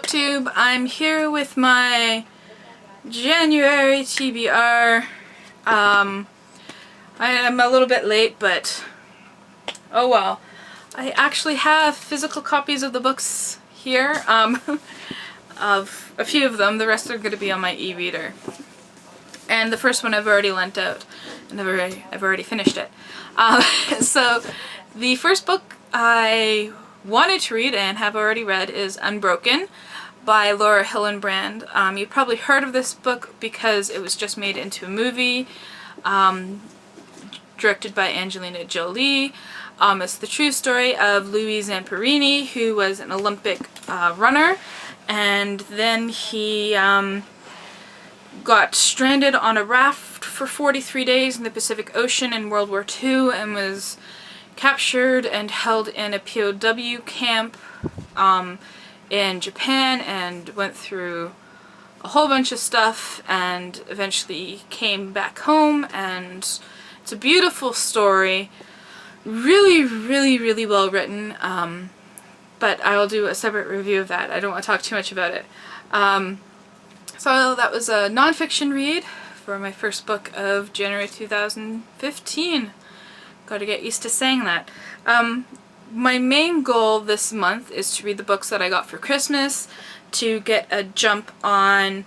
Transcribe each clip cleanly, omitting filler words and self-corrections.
BookTube. I'm here with my January TBR. I am a little bit late, but oh well. I actually have physical copies of the books here, of a few of them. The rest are going to be on my e-reader. And the first one I've already lent out, and I've already finished it. So the first book I wanted to read and have already read is Unbroken by Laura Hillenbrand. You've probably heard of this book because it was just made into a movie, directed by Angelina Jolie. It's the true story of Louis Zamperini, who was an Olympic runner, and then he got stranded on a raft for 43 days in the Pacific Ocean in World War II and was captured and held in a POW camp in Japan, and went through a whole bunch of stuff and eventually came back home. And it's a beautiful story, really well written, but I'll do a separate review of that. I don't want to talk too much about it. So that was a nonfiction read for my first book of January 2015. Gotta get used to saying that. My main goal this month is to read the books that I got for Christmas, to get a jump on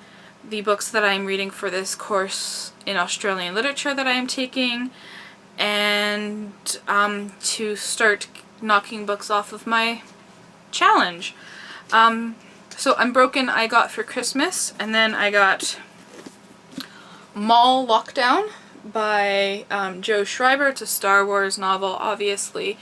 the books that I'm reading for this course in Australian literature that I am taking, and to start knocking books off of my challenge. So Unbroken I got for Christmas, and then I got Mall Lockdown by Joe Schreiber. It's a Star Wars novel, obviously.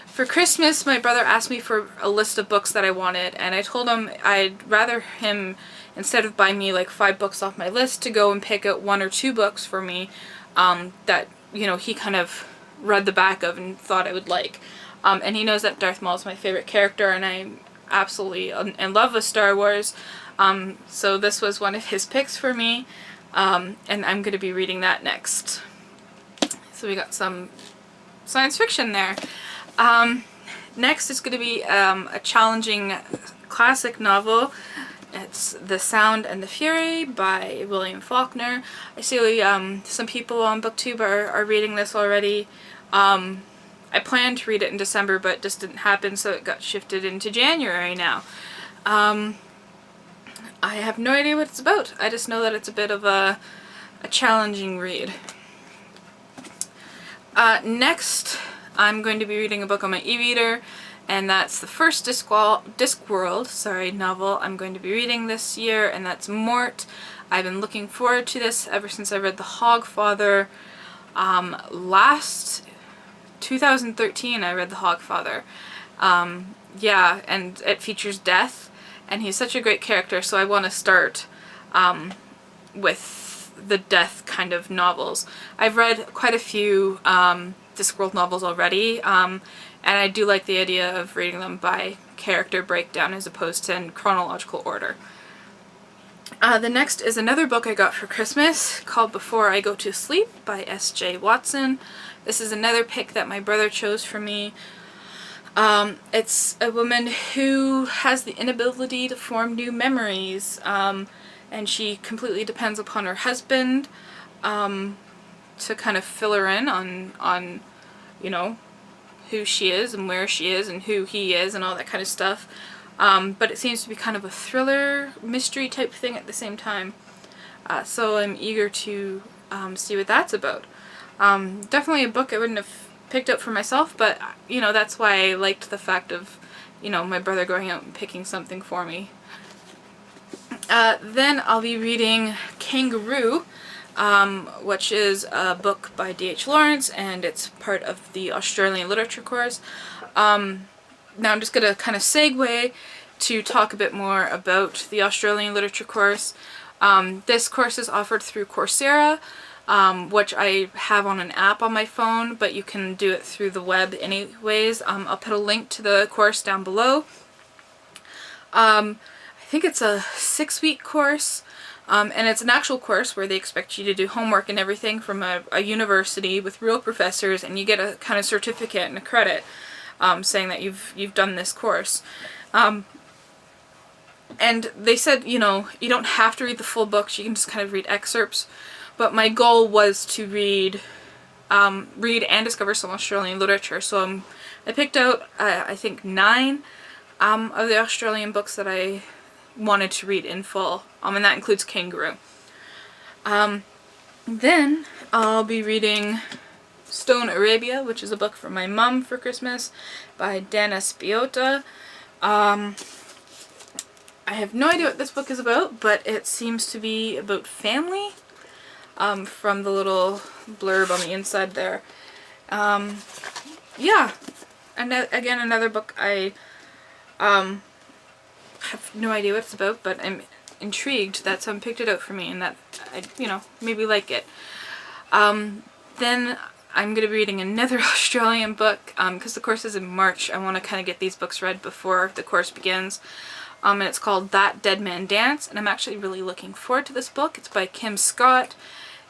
For Christmas, my brother asked me for a list of books that I wanted, and I told him I'd rather him, instead of buying me like 5 books off my list, to go and pick out 1 or 2 books for me that, you know, he kind of read the back of and thought I would like. And he knows that Darth Maul is my favorite character, and I'm absolutely in love with Star Wars. So this was one of his picks for me, and I'm going to be reading that next. So we got some science fiction there. Next is going to be a challenging classic novel. It's The Sound and the Fury by William Faulkner. I see some people on BookTube are reading this already. I planned to read it in December, but it just didn't happen, so it got shifted into January now. I have no idea what it's about. I just know that it's a bit of a challenging read. Next, I'm going to be reading a book on my e-reader, and that's the first Discworld novel I'm going to be reading this year, and that's Mort. I've been looking forward to this ever since I read The Hogfather. Last 2013 I read The Hogfather. Yeah, and it features death, and he's such a great character, so I want to start with the death kind of novels. I've read quite a few Discworld novels already, and I do like the idea of reading them by character breakdown as opposed to in chronological order. The next is another book I got for Christmas called Before I Go to Sleep by S.J. Watson. This is another pick that my brother chose for me. It's a woman who has the inability to form new memories, and she completely depends upon her husband to kind of fill her in on you know, who she is and where she is and who he is and all that kind of stuff. But it seems to be kind of a thriller mystery type thing at the same time. So I'm eager to see what that's about. Definitely a book I wouldn't have picked up for myself, but you know, that's why I liked the fact of, you know, my brother going out and picking something for me. Then I'll be reading Kangaroo, which is a book by D.H. Lawrence, and it's part of the Australian literature course. Now I'm just going to kind of segue to talk a bit more about the Australian literature course. This course is offered through Coursera, which I have on an app on my phone, but you can do it through the web anyways. I'll put a link to the course down below. I think it's a 6-week course, and it's an actual course where they expect you to do homework and everything from a university with real professors, and you get a kind of certificate and a credit saying that you've done this course. and they said, you know, you don't have to read the full books, you can just kind of read excerpts. But my goal was to read and discover some Australian literature. So I picked out, I think, 9 of the Australian books that I wanted to read in full, and that includes Kangaroo. Then I'll be reading Stone Arabia, which is a book for my mom for Christmas, by Dana Spiotta. I have no idea what this book is about, but it seems to be about family, from the little blurb on the inside there. Yeah, and again, another book I have no idea what it's about, but I'm intrigued that someone picked it out for me and that I, you know, maybe like it. Then I'm going to be reading another Australian book, because the course is in March. I want to kind of get these books read before the course begins. And it's called That Dead Man Dance, and I'm actually really looking forward to this book. It's by Kim Scott,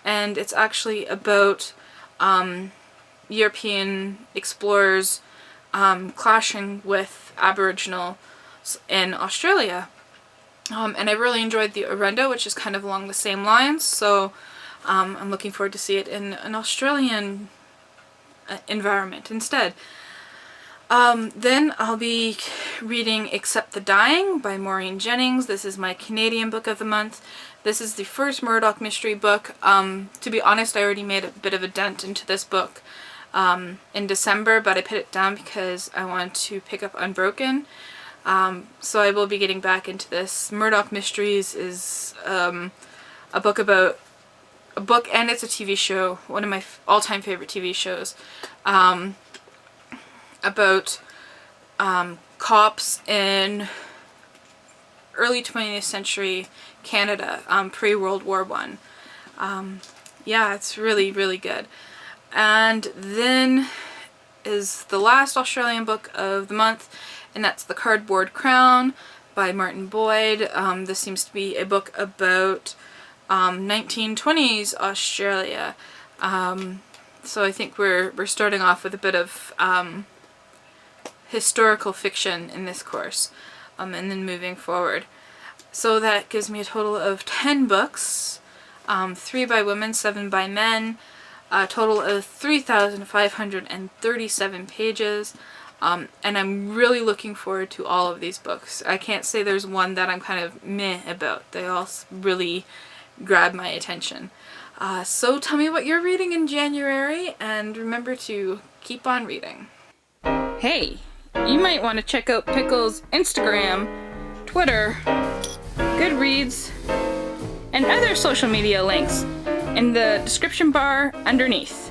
and it's actually about European explorers clashing with Aboriginal in Australia. And I really enjoyed the Orenda, which is kind of along the same lines, so I'm looking forward to see it in an Australian environment instead. Then I'll be reading Except the Dying by Maureen Jennings. This is my Canadian book of the month. This is the first Murdoch mystery book. To be honest, I already made a bit of a dent into this book in December, but I put it down because I wanted to pick up Unbroken. So I will be getting back into this. Murdoch Mysteries is a book and it's a TV show, one of my all-time favorite TV shows, about cops in early 20th century Canada, pre-World War I. Yeah, it's really, really good. And then is the last Australian book of the month, and that's The Cardboard Crown by Martin Boyd. This seems to be a book about 1920s Australia. So I think we're starting off with a bit of historical fiction in this course, and then moving forward. So that gives me a total of 10 books, 3 by women, 7 by men, a total of 3,537 pages. And I'm really looking forward to all of these books. I can't say there's one that I'm kind of meh about. They all really grab my attention. So tell me what you're reading in January, and remember to keep on reading. Hey, you might want to check out Pickle's Instagram, Twitter, Goodreads, and other social media links in the description bar underneath.